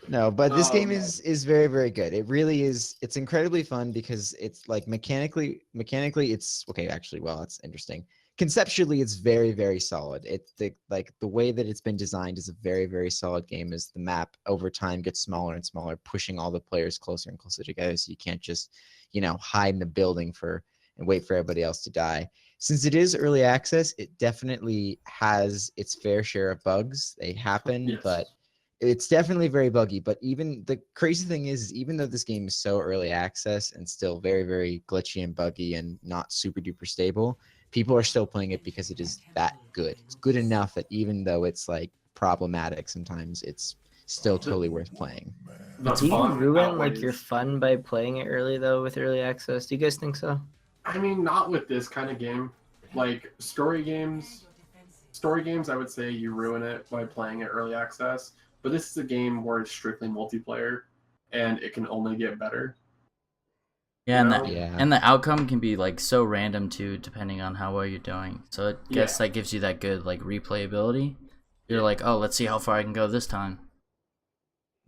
F: No, but this game is very, very good. It really is. It's incredibly fun because it's like mechanically it's okay. Actually, well, that's interesting. Conceptually, it's very, very solid. The way that it's been designed is a very, very solid game. As the map over time gets smaller and smaller, pushing all the players closer and closer together, so you can't just, hide in the building and wait for everybody else to die. Since it is early access, it definitely has its fair share of bugs. They happen,
B: Yes.
F: but it's definitely very buggy. But even the crazy thing is, even though this game is so early access and still very, very glitchy and buggy and not super duper stable, people are still playing it because it is that good. It's good enough that even though it's like problematic sometimes, it's still totally worth playing.
A: Do you ruin like your fun by playing it early though with early access? Do you guys think so?
B: I mean, not with this kind of game. Like story games, I would say you ruin it by playing it early access. But this is a game where it's strictly multiplayer, and it can only get better.
C: Yeah,
B: You
C: and the outcome can be like so random too, depending on how well you're doing. So I guess that gives you that good like replayability. You're like, oh, let's see how far I can go this time.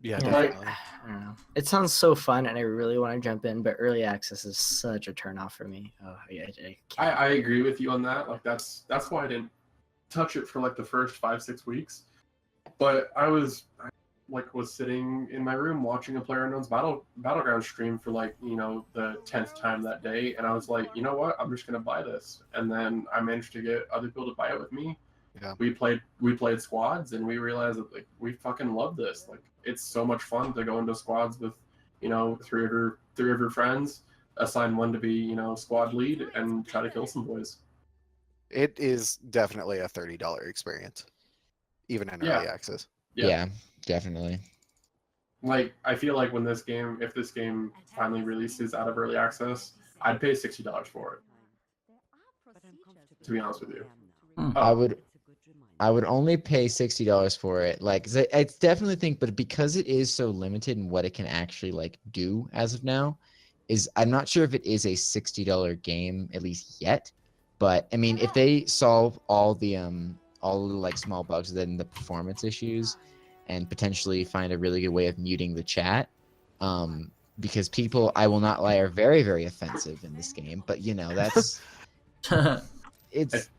E: Yeah,
A: Yeah,
E: definitely.
A: I don't know. It sounds so fun, and I really want to jump in, but early access is such a turnoff for me. Oh, yeah, I can't.
B: I agree with you on that. Like that's why I didn't touch it for like the first 5-6 weeks. But I was sitting in my room watching a PlayerUnknown's Battleground stream for like the 10th time that day, and I was like, you know what, I'm just gonna buy this. And then I managed to get other people to buy it with me.
E: Yeah.
B: We played squads, and we realized that like we fucking love this. Like it's so much fun to go into squads with 3 of your friends, assign one to be squad lead, and try to kill some boys.
E: It is definitely a $30 experience, even in early access.
F: Yeah, definitely.
B: Like I feel like if this game finally releases out of early access, I'd pay $60 for it. To be honest with you.
F: I would only pay $60 for it. Like, I definitely think, but because it is so limited in what it can actually like do as of now, I'm not sure if it is a $60 game at least yet. But I mean, if they solve all the like small bugs and the performance issues, and potentially find a really good way of muting the chat, because people, I will not lie, are very, very offensive in this game. But that's it's.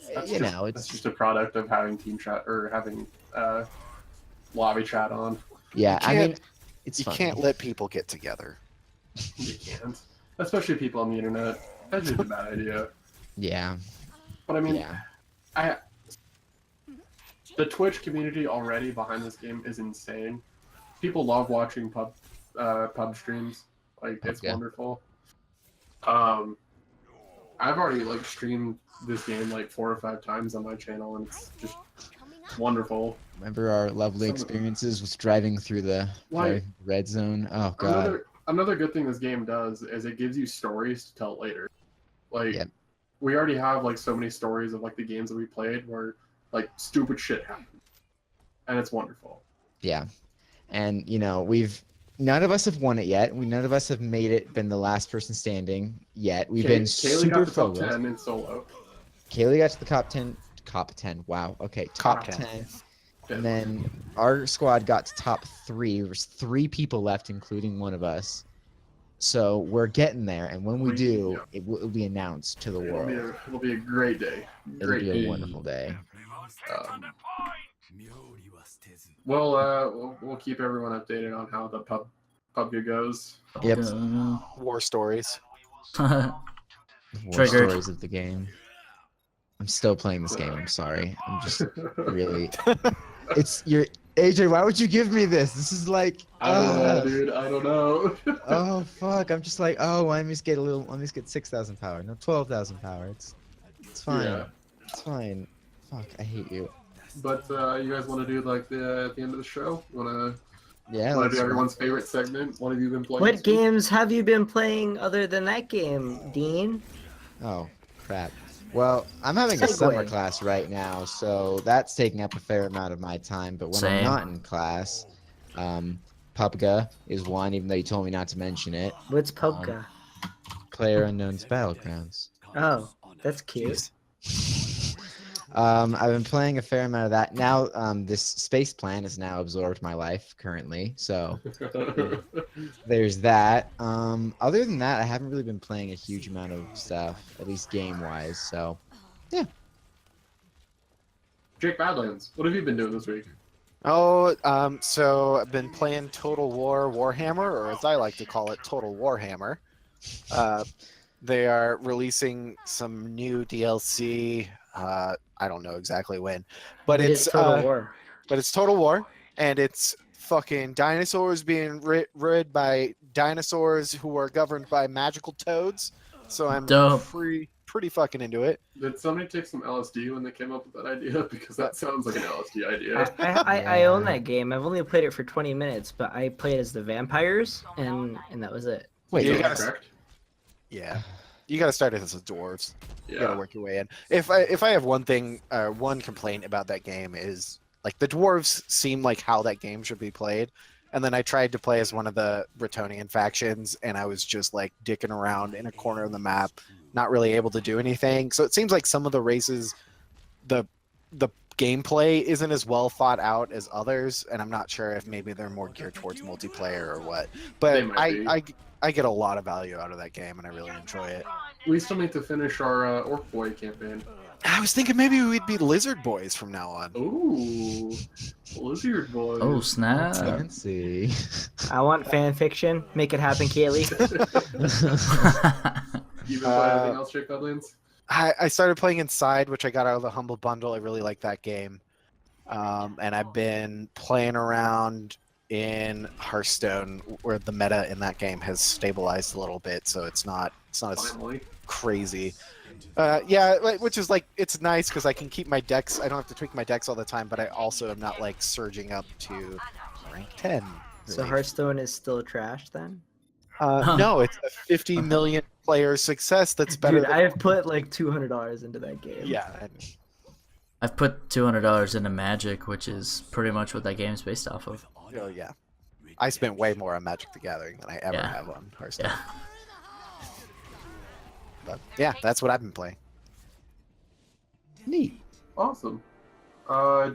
B: It's just a product of having team chat or having lobby chat on.
F: Yeah, I mean,
E: you can't let people get together.
B: You can't, especially people on the internet. That's just a bad idea.
F: Yeah,
B: but I mean, the Twitch community already behind this game is insane. People love watching pub streams. Like it's wonderful. I've already like streamed this game like 4 or 5 times on my channel, and it's just wonderful.
F: Remember our lovely experiences with driving through the red zone? Oh god.
B: Another good thing this game does is it gives you stories to tell later. Like we already have like so many stories of like the games that we played where like stupid shit happened, and it's wonderful.
F: Yeah, and none of us have won it yet. None of us have been the last person standing yet. We've been super focused.
B: Kaylee got to top 10 in solo.
F: Kaylee got to the top 10. Wow. Okay, top 10. And then our squad got to top 3. There was 3 people left, including one of us. So we're getting there, and when we do, it will be announced to the world.
B: It'll be a great day.
F: It'll be a wonderful day.
B: We'll keep everyone updated on how the PUBG goes.
F: Yep.
E: War stories.
F: War stories of the game. I'm still playing this game. I'm sorry. I'm just really. AJ, why would you give me this? This is like.
B: I don't know, dude. I don't know.
F: Oh fuck! I'm just like, let me just get 6,000 power. No, 12,000 power. It's fine.
B: Yeah.
F: It's fine. Fuck! I hate you.
B: But you guys want to do like at the end of the show? Want to do
F: let's
B: everyone's favorite segment? What have you been playing?
A: What games have you been playing other than that game, Dean?
F: Oh crap! Well, I'm having a summer
A: Segue.
F: class right now, so that's taking up a fair amount of my time. But when I'm
C: Same.
F: not in class, PUBG is one, even though you told me not to mention it.
A: What's Popka?
F: Player Unknown's Battlegrounds.
A: Oh, that's cute.
F: I've been playing a fair amount of that. Now, this space plan has now absorbed my life currently, so there's that. Other than that, I haven't really been playing a huge amount of stuff, at least game-wise, so yeah.
B: Jake Badlands, what have you been doing this week?
E: Oh, so I've been playing Total War Warhammer, or as I like to call it, Total Warhammer. They are releasing some new DLC. I don't know exactly when, but
A: It
E: it's
A: is Total War.
E: But it's Total War, and it's fucking dinosaurs being rid by dinosaurs who are governed by magical toads. So I'm
C: Dope.
E: pretty fucking into it.
B: Did somebody take some LSD when they came up with that idea? Because that sounds like an LSD idea.
A: I own that game. I've only played it for 20 minutes, but I played as the vampires, and that was it.
F: Wait,
E: You
B: Is that
E: gotta-
B: correct?
E: Yeah, you got to start it as the dwarves. You got to
B: Yeah.
E: work your way in. If I have one thing, one complaint about that game is like the dwarves seem like how that game should be played. And then I tried to play as one of the Bretonnian factions, and I was just like dicking around in a corner of the map, not really able to do anything. So it seems like some of the races, the gameplay isn't as well thought out as others, and I'm not sure if maybe they're more geared towards multiplayer or what. But
B: They might
E: I get a lot of value out of that game, and I really enjoy it.
B: We still need to finish our Orc Boy campaign.
E: I was thinking maybe we'd be Lizard Boys from now on.
B: Ooh, Lizard Boy.
C: Oh snap!
F: fancy.
A: I want fan fiction. Make it happen, Kaylee.
B: You been playing anything else, Jake Badlands?
E: I started playing Inside, which I got out of the Humble Bundle. I really like that game. And I've been playing around in Hearthstone, where the meta in that game has stabilized a little bit, so it's not as
B: Finally.
E: crazy. Yeah, which is like, it's nice because I can keep my decks. I don't have to tweak my decks all the time, but I also am not like surging up to rank 10.
A: So
E: really.
A: Hearthstone is still trash then?
E: No, it's a 50 million player success that's better.
A: Dude, I've put like $200 into that game.
E: Yeah,
C: I've put $200 into Magic, which is pretty much what that game's based off of.
E: oh yeah. I spent way more on Magic the Gathering than I ever
C: Yeah.
E: have on Hearthstone.
C: Yeah.
E: But yeah, that's what I've been playing.
F: Neat.
B: Awesome.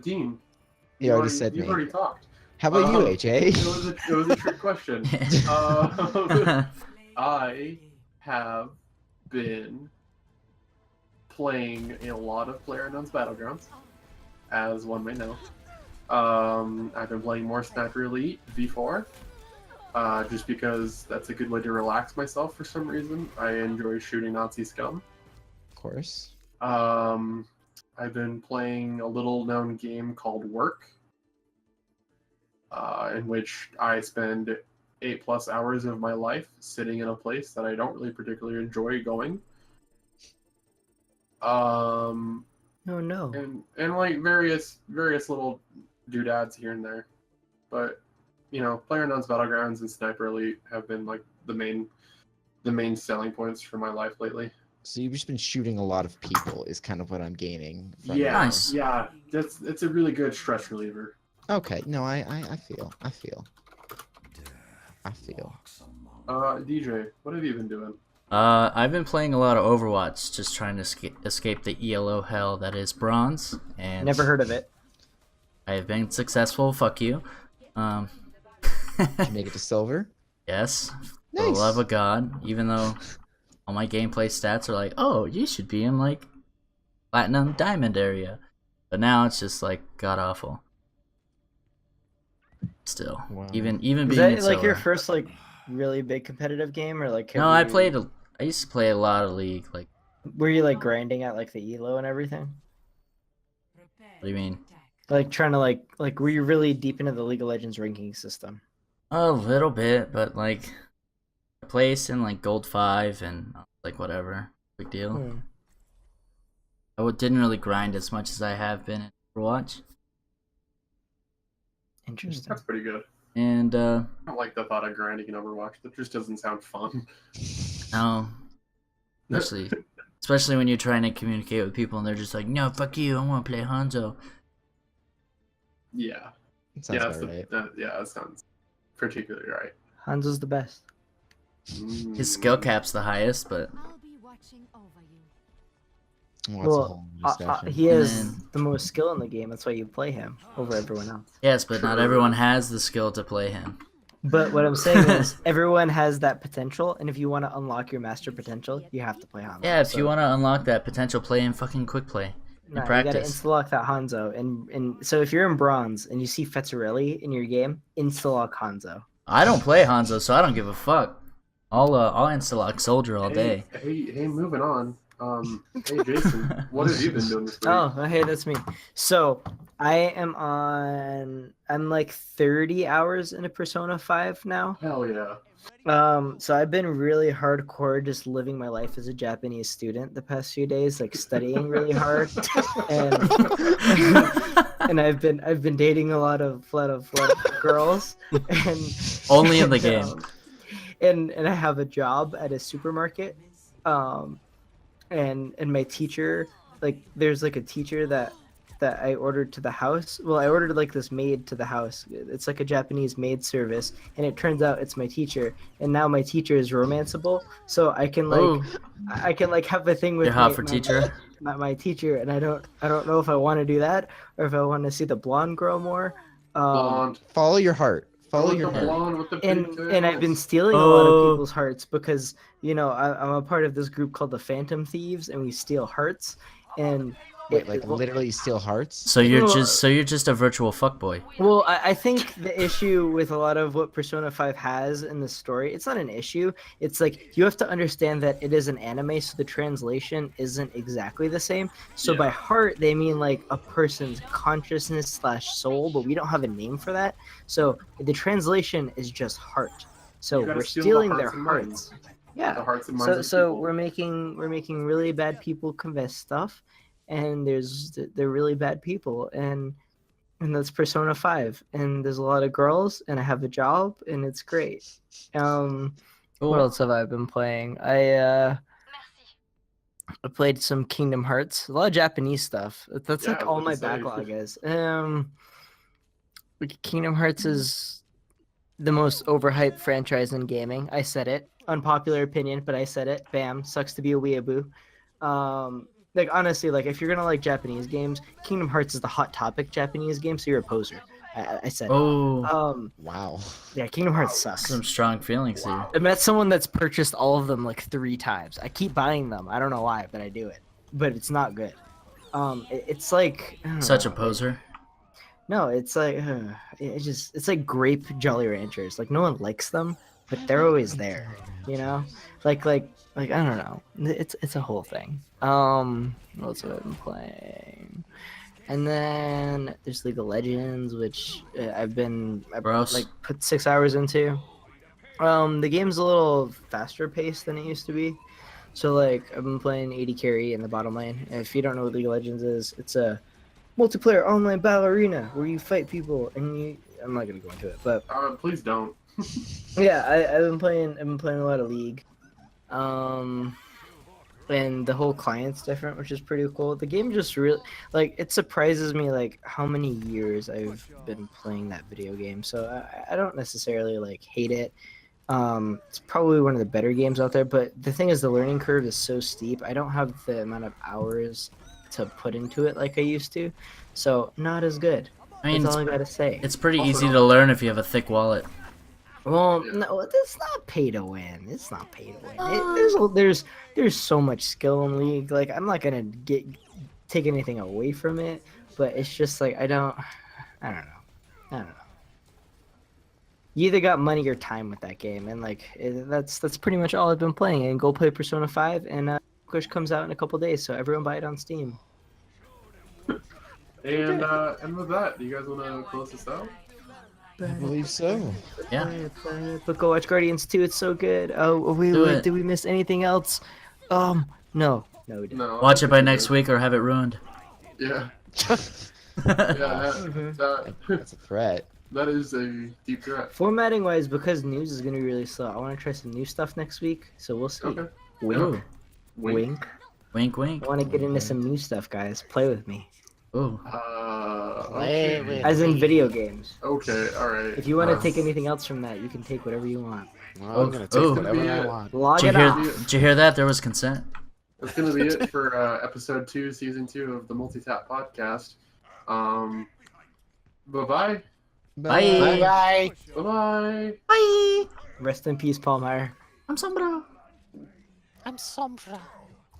B: Dean.
F: You already said
B: You've
F: me.
B: already talked.
F: How about you, HA?
B: It was a trick question. I have been playing a lot of PlayerUnknown's Battlegrounds, as one may know. I've been playing more Sniper Elite V4, just because that's a good way to relax myself for some reason. I enjoy shooting Nazi scum.
F: Of course.
B: I've been playing a little-known game called Work, in which I spend 8+ hours of my life sitting in a place that I don't really particularly enjoy going.
A: Oh no.
B: And like various little doodads here and there, but you know, PlayerUnknown's Battlegrounds and Sniper Elite have been like the main selling points for my life lately.
F: So you've just been shooting a lot of people is kind of what I'm gaining. From
B: Yeah,
C: Nice.
B: yeah, it's a really good stress reliever.
F: Okay. No, I feel.
B: DJ, what have you been doing?
C: I've been playing a lot of Overwatch, just trying to escape the ELO hell that is bronze, and
A: Never heard of it.
C: I have been successful. Fuck you.
F: Did you make it to silver?
C: Yes, for the
F: Nice.
C: love of God. Even though all my gameplay stats are like, oh, you should be in like platinum diamond area, but now it's just like god awful. Still,
F: Wow.
C: even
A: Is
C: being
A: that
C: at
A: like your
C: silver.
A: first like really big competitive game, or like?
C: No, I used to play a lot of League. Like,
A: Were you like grinding at like the elo and everything?
C: what do you mean?
A: Like trying to like were you really deep into the League of Legends ranking system?
C: A little bit, but like, I placed in like gold 5 and like whatever, big deal.
A: Hmm.
C: Didn't really grind as much as I have been in Overwatch,
A: Interesting.
B: That's pretty good.
C: and
B: I don't like the thought of grinding in Overwatch. That just doesn't sound fun.
C: no, especially Especially when you're trying to communicate with people and they're just like, no, fuck you, I want to play Hanzo.
B: Yeah.
F: That sounds
B: Yeah,
F: about right.
B: that sounds particularly right.
A: Hanzo's the best.
C: His skill cap's the highest, but
D: I'll be watching over you.
F: Well, that's a whole other discussion.
A: He has
C: then-
A: the most skill in the game. That's why you play him over everyone else.
C: yes, but not everyone has the skill to play him.
A: But what I'm saying is, everyone has that potential, and if you want to unlock your master potential, you have to play Hanzo.
C: Yeah, if you want to unlock that potential, play in fucking quick play.
A: Nah, you
C: practice.
A: gotta insta-lock that Hanzo, and so if you're in bronze and you see Fetzarelli in your game, insta-lock Hanzo.
C: I don't play Hanzo, so I don't give a fuck. I'll insta-lock Soldier all day.
B: Hey, moving on. Hey Jason, what have you been doing this week?
A: Oh, hey, that's me. So I'm like 30 hours into Persona 5 now.
B: Hell yeah.
A: So I've been really hardcore just living my life as a Japanese student the past few days, like studying really hard. And I've been dating a lot of girls, and
C: Only in the game.
A: And I have a job at a supermarket. And my teacher, like, there's like a teacher that I ordered to the house. Well, I ordered like this maid to the house. It's like a Japanese maid service, and it turns out it's my teacher. And now my teacher is romanceable, so I can like
C: Ooh.
A: I can like have a thing with
C: You're hot for teacher?
A: my teacher, and I don't know if I want to do that or if I want to see the blonde girl more.
B: Blonde.
F: Follow your heart. Follow
B: With
F: your
B: the
F: heart.
B: blonde with the
A: And
B: pigtails.
A: I've been stealing a lot of
C: Oh.
A: people's hearts because, you know, I'm a part of this group called the Phantom Thieves, and we steal hearts. And
F: Wait, like literally steal hearts?
C: So you're
A: Well,
C: just a virtual fuckboy.
A: Well, I think the issue with a lot of what Persona 5 has in the story, it's not an issue. It's like you have to understand that it is an anime, so the translation isn't exactly the same. So
B: Yeah.
A: by heart, they mean like a person's consciousness / soul, but we don't have a name for that. So the translation is just heart. So
B: You gotta
A: we're
B: steal the
A: stealing their
B: hearts and minds.
A: hearts. Yeah.
B: The hearts and minds
A: So
B: of people.
A: we're making really bad people confess stuff, and they're really bad people, and that's Persona 5, and there's a lot of girls, and I have a job, and it's great.
C: Cool.
A: What else have I been playing? I played some Kingdom Hearts, a lot of Japanese stuff. That's
B: Yeah,
A: like
B: I was
A: all
B: about
A: my
B: to say.
A: backlog is. Like, Kingdom Hearts is the most overhyped franchise in gaming. I said it. Unpopular opinion, but I said it. Bam. Sucks to be a weeaboo. Like, honestly, like, if you're gonna like Japanese games, Kingdom Hearts is the hot topic Japanese game, so you're a poser. I said it.
C: Oh,
F: Wow.
A: Yeah, Kingdom Hearts sucks.
C: some strong feelings here.
A: I met someone that's purchased all of them like 3 times. I keep buying them. I don't know why, but I do it. But it's not good. It's like, I don't
C: Such a
A: know.
C: poser.
A: No, it's like it's like grape Jolly Ranchers. Like, no one likes them, but they're always there. You know, like I don't know. It's a whole thing. What else have I been playing? And then there's League of Legends, which I've
C: Gross.
A: like put 6 hours into. The game's a little faster paced than it used to be. So like I've been playing 80 carry in the bottom lane. And if you don't know what League of Legends is, it's a multiplayer online battle arena where you fight people and I'm not gonna go into it, but
B: Please don't.
A: yeah, I've been playing a lot of League. And the whole client's different, which is pretty cool. The game just really, like, it surprises me like how many years I've been playing that video game. So I don't necessarily like hate it. It's probably one of the better games out there, but the thing is the learning curve is so steep. I don't have the amount of hours to put into it like I used to. So not as good.
C: I mean,
A: That's all I gotta say.
C: it's pretty
B: Also-
C: easy to learn if you have a thick wallet.
A: Well, no, it's not pay to win. It's not pay to win. There's so much skill in League. Like, I'm not gonna take anything away from it, but it's just like I don't know. You either got money or time with that game, and like that's pretty much all I've been playing. And go play Persona 5, and Push comes out in a couple days, so everyone buy it on Steam.
B: And with that, do you guys want to close this out?
F: I believe so.
C: Yeah.
A: But go watch Guardians 2. It's so good. Oh, wait,
C: Do it.
A: did we miss anything else? No, we didn't.
B: No.
C: Watch it by next week or have it ruined.
B: Yeah.
A: Mhm.
F: That's a threat.
B: That is a deep threat.
A: Formatting wise, because news is gonna be really slow, I want to try some new stuff next week, so we'll see.
B: Okay.
A: Wink,
C: Ooh.
A: wink.
C: Wink, wink.
A: I want to get into some new stuff, guys. Play with me.
C: Ooh.
E: Play
B: Okay.
E: with
A: As in
E: me.
A: video games.
B: Okay, all right.
A: If you want to take anything else from that, you can take whatever you want.
E: Well, I'm gonna take
C: Ooh.
E: whatever I
B: Ooh.
E: want.
A: Log
C: Did
A: it
C: you,
A: off.
C: hear, did you hear that? There was consent.
B: That's gonna be it for episode 2, season 2 of the MultiTap podcast. Bye-bye.
C: Bye.
E: Bye.
B: Bye-bye.
C: Bye.
A: Rest in peace, Paul Meyer.
C: I'm Sombra.
E: I'm Sombra.